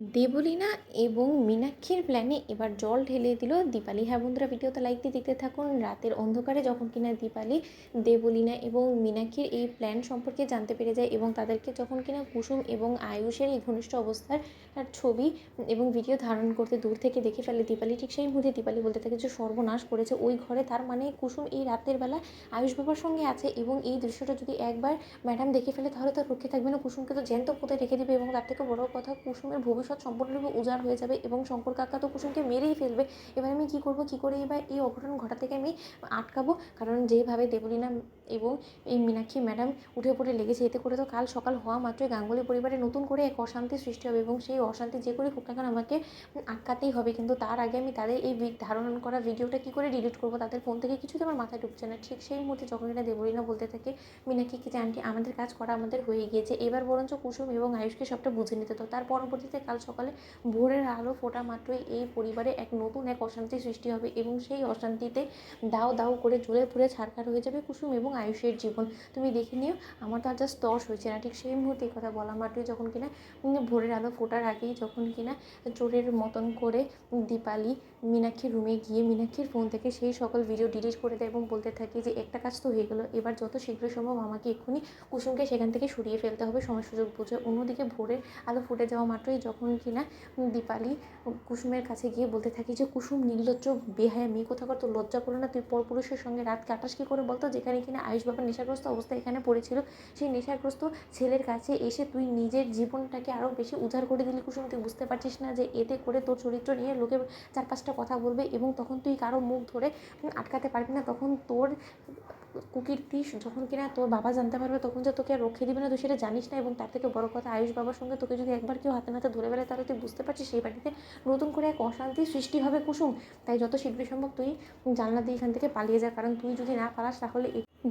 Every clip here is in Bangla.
দেবলীনা এবং মীনাক্ষীর প্ল্যানে এবার জল ঢেলে দিল দীপালি। হ্যাঁ বন্ধুরা, ভিডিওতে লাইক দিয়ে দেখতে থাকুন। রাতের অন্ধকারে যখন কিনা দীপালি দেবলীনা এবং মীনাক্ষীর এই প্ল্যান সম্পর্কে জানতে পেরে যায় এবং তাদেরকে যখন কিনা কুসুম এবং আয়ুষের এই ঘনিষ্ঠ অবস্থার ছবি এবং ভিডিও ধারণ করতে দূর থেকে দেখে ফেলে দীপালি, ঠিক সেই মুহূর্তে দীপালি বলতে থাকে যে সর্বনাশ করেছে ওই ঘরে, তার মানে কুসুম এই রাতের বেলা আয়ুষ বাবার সঙ্গে আছে এবং এই দৃশ্যটা যদি একবার ম্যাডাম দেখে ফেলে তাহলে তো রক্ষে থাকবে না, কুসুমকে তো জ্যান্ত পুঁতে রেখে দেবে এবং তার থেকে বড় কথা কুসুমের ভবিষ্যৎ সম্পূর্ণরূপে উজাড় হয়ে যাবে এবং শঙ্কর কাকা তো কুসুমকে মেরেই ফেলবে। এবার আমি কী করবো, কী করে এবার এই অঘটন ঘটা থেকে আমি আটকাবো? কারণ যেভাবে দেবলীনা এবং এই মীনাক্ষী ম্যাডাম উঠে পড়ে লেগেছে, এতে করে তো কাল সকাল হওয়া মাত্রই গাঙ্গুলি পরিবারে নতুন করে এক অশান্তির সৃষ্টি হবে এবং সেই অশান্তি যে করে হোক না কেন আমাকে আটকাতেই হবে। কিন্তু তার আগে আমি তাদের এই ধারণ করা ভিডিওটা কী করে ডিলিট করবো, তাদের ফোন থেকে কিছুতে আমার মাথায় ঢুকছে না। ঠিক সেই মুহূর্তে যখন এটা দেবলীনা বলতে থাকে মীনাক্ষীকে যে আন্টি আমাদের কাজ করা আমাদের হয়ে গিয়েছে, এবার বরঞ্চ কুসুম এবং আয়ুষকে সবটা বুঝে নিতে। তো তার পরবর্তীতে কাল সকালে ভোরের আলো ফোটা মাত্রই এই পরিবারে নতুন এক অশান্তির সৃষ্টি হবে এবং সেই অশান্তিতে দাও দাও করে জ্বলে পুড়ে ছারখার হয়ে যাবে কুসুম এবং আয়ুষের জীবন। তুমি দেখে নিও, আমার তো আর জাস্ট তর্স হয়েছে না। ঠিক সেই মুহূর্তে এই কথা বলা মাত্রই যখন কিনা ভোরের আলো ফোটার আগেই যখন কিনা চোরের মতন করে দীপালি মীনাক্ষীর রুমে গিয়ে মীনাক্ষীর ফোন থেকে সেই সকল ভিডিও ডিলিট করে দেয় এবং বলতে থাকে যে একটা কাজ তো হয়ে গেলো, এবার যত শীঘ্র সম্ভব আমাকে এক্ষুনি কুসুমকে সেখান থেকে সরিয়ে ফেলতে হবে সময় সুযোগ বুঝে। অন্যদিকে ভোরের আলো ফুটে যাওয়া মাত্রই যখন কিনা দীপালি কুসুমের কাছে গিয়ে বলতে থাকি যে কুসুম নির্লজ্জ বেহায়া মেয়ে কোথাকার, তো লজ্জা করে না? তুই পরপুরুষের সঙ্গে রাত কাটাস কী করে বলতো, যেখানে কিনা আয়ুষ বাবার নেশাগ্রস্ত অবস্থায় এখানে পড়েছিল। সেই নেশাগ্রস্ত ছেলের কাছে এসে তুই নিজের জীবনটাকে আরও বেশি উজাড় করে দিলি কুসুম। তুই বুঝতে পারছিস না যে এতে করে তোর চরিত্র নিয়ে লোকে চার পাঁচটা কথা বলবে এবং তখন তুই কারো মুখ ধরে আটকাতে পারবি না। তখন তোর কুকীর্তি যখন কিনা তোর বাবা জানতে পারবে তখন যে তোকে আর রক্ষে দিবে না, তুই সেটা জানিস না। এবং তার থেকে বড় কথা, আয়ুষ বাবার সঙ্গে তোকে যদি একবার কেউ হাতে নাতে ধরে ফেলে তাহলে তুই বুঝতে পারছিস সেই বাড়িতে নতুন করে এক অশান্তির সৃষ্টি হবে কুসুম। তাই যত শীঘ্র সম্ভব তুই জানলা দিয়ে এখান থেকে পালিয়ে যা, কারণ তুই যদি না পালাস তাহলে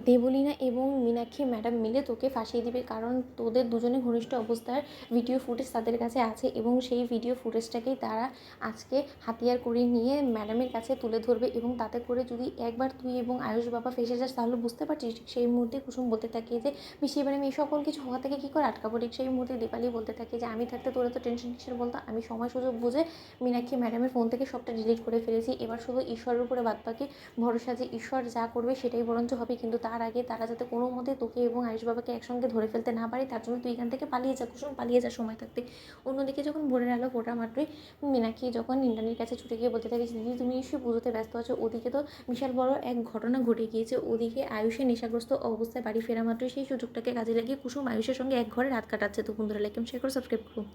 দেবলীনা এবং মীনাক্ষী ম্যাডাম মিলে তোকে ফাঁসিয়ে দিবে। কারণ তোদের দুজনে ঘনিষ্ঠ অবস্থার ভিডিও ফুটেজ তাদের কাছে আছে এবং সেই ভিডিও ফুটেজটাকেই তারা আজকে হাতিয়ার করে নিয়ে ম্যাডামের কাছে তুলে ধরবে এবং তাতে করে যদি একবার তুই এবং আয়ুষ বাবা ফেসে যাস তাহলে বুঝতে পারছিস। সেই মুহূর্তে কুসুম বলতে থাকে যে এবার আমি এই সকল কিছু হওয়া থেকে কী করে আটকাবো। ঠিক সেই মুহূর্তে দীপালি বলতে থাকে যে আমি থাকতে তোরা তো টেনশন কিসের বলতো, আমি সময় সুযোগ বুঝে মীনাক্ষী ম্যাডামের ফোন থেকে সবটা ডিলিট করে ফেলেছি। এবার শুধু ঈশ্বরের উপরে বাদবাকি ভরসা, যে ঈশ্বর যা করবে সেটাই বরঞ্চ হবে। কিন্তু তার আগে তারা যাতে কোনো মতে তোকে এবং আয়ুষ বাবাকে একসঙ্গে ধরে ফেলতে না পারে, তার জন্য তুই এখান থেকে পালিয়ে যা কুসুম, পালিয়ে যা সময় থাকতে। অন্যদিকে যখন ভোরের আলো ফোটা মাত্রই মীনাক্ষী যখন ইন্দ্রাণীর কাছে ছুটে গিয়ে বলতে থাকে দিদি তুমি নিশ্চয়ই পুজোতে ব্যস্ত আছো, ওদিকে তো বিশাল বড় এক ঘটনা ঘটে গিয়েছে। ওদিকে আয়ুষের নেশাগ্রস্ত অবস্থায় বাড়ি ফেরা মাত্রই সেই সুযোগটাকে কাজে লাগিয়ে কুসুম আয়ুষের সঙ্গে এক ঘরে রাত কাটাচ্ছে। তো বন্ধুরা, লাইক এবং শেয়ার করে সাবস্ক্রাইব করুন।